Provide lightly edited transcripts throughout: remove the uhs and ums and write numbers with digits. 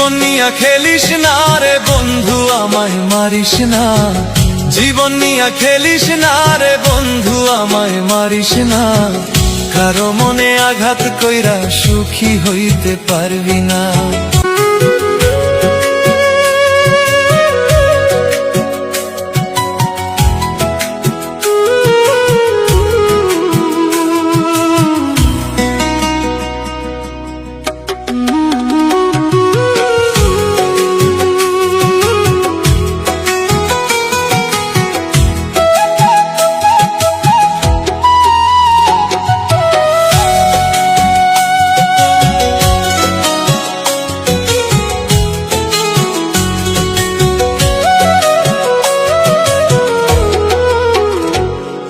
জীবন নিয়া খেলিস না রে বন্ধু আমায় মারিস না, জীবন নিয়া খেলিস না রে বন্ধু আমায় মারিস না। কারো মনে আঘাত কইরা সুখী হইতে পারবি না।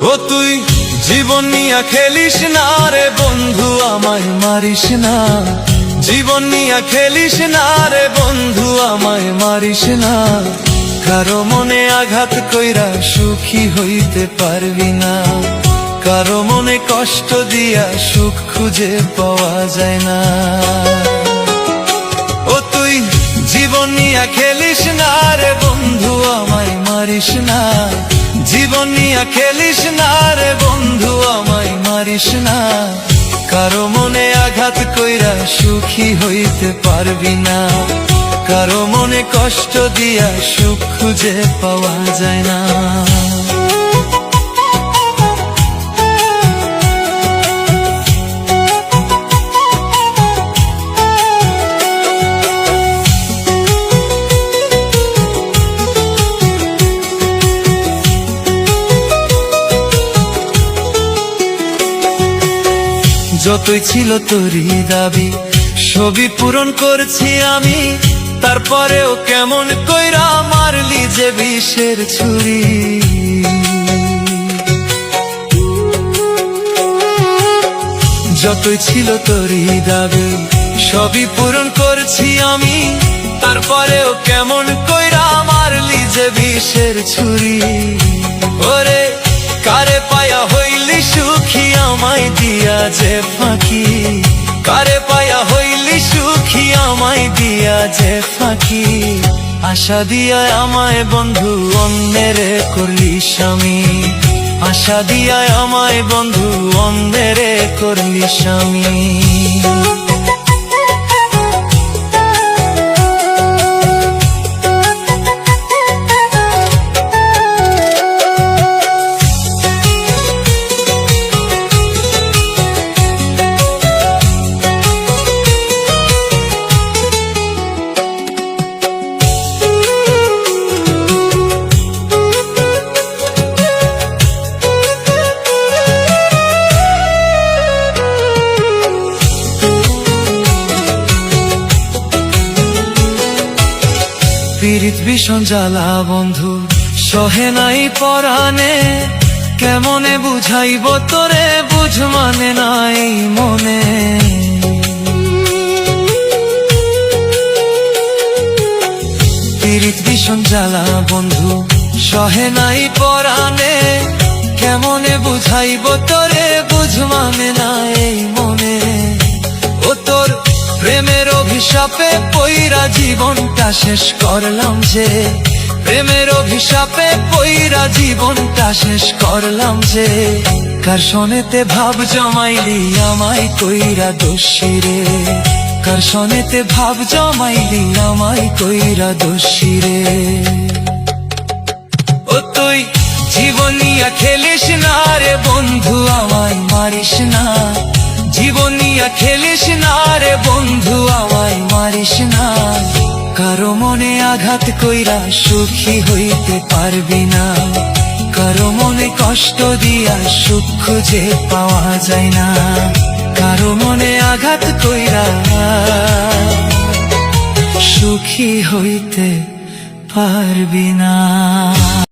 ও তুই জীবন নিয়া খেলিস না রে বন্ধু আমায় মারিস না, জীবন নিয়া খেলিস না রে বন্ধু আমায় মারিস না। কারো মনে আঘাত কইরা সুখী হইতে পারবি না, কারো মনে কষ্ট দিয়া সুখ খুঁজে পাওয়া যায় না। ও তুই জীবন নিয়া খেলিস না রে বন্ধু আমায় মারিস না, জীবন নিয়া খেলিস না রে বন্ধু আমায় মারিস না। কারো মনে আঘাত কইরা সুখী হইতে পারবি না, কারো মনে কষ্ট দিয়া সুখ খুঁজে পাওয়া যায় না। যতই ছিল তোরই দাবি সবই পূরণ করছি আমি, তারপরেও কেমন কইরা মারলি যে বিষের ছুরি। যতই ছিল তোরই দাবি সবই পূরণ করছি আমি, তারপরেও কেমন কইরা মারলি যে বিষের ছুরি। ওরে কারে পায়া হইলি সুখী আমায় দিয়া যে ফাঁকি, কারে পায়া হইলি সুখী আমায় দিয়া যে ফাঁকি। আশা দিয়া আমায় বন্ধু অন্যের করলি স্বামী, আশা দিয়া আমায় বন্ধু অন্যের করলি স্বামী। পীড়িত ভীষণ জ্বালা বন্ধু সহে নাই পরাণে, কেমনে বুঝাইব তোরে বুঝ মানে নাই মনে। পীড়িত ভীষণ জ্বালা বন্ধু সহে নাই পরাণে, কেমনে বুঝাইব তোরে বুঝ মানে নাই মনে। ও তোর প্রেমের অভিশাপে পইরা জীবনটা শেষ করলাম যে, প্রেমের অভিশাপে পইরা জীবনটা শেষ করলাম যে। কার সনেতে ভাব জমাইলি আমায় কইরা দোষী রে, কার সনেতে ভাব জমাইলি আমায় কইরা দোষী রে। ও তুই জীবন নিয়া খেলিস না রে বন্ধু আমায় মারিস না, জীবন নিয়া খেলিস না রে বন্ধু আমায় মারিস না। কারো মনে আঘাত কইরা সুখী হইতে পারবি না, কারো মনে কষ্ট দিয়া সুখ খুঁজে পাওয়া যায় না। কারো মনে আঘাত কইরা সুখী হইতে পারবি না।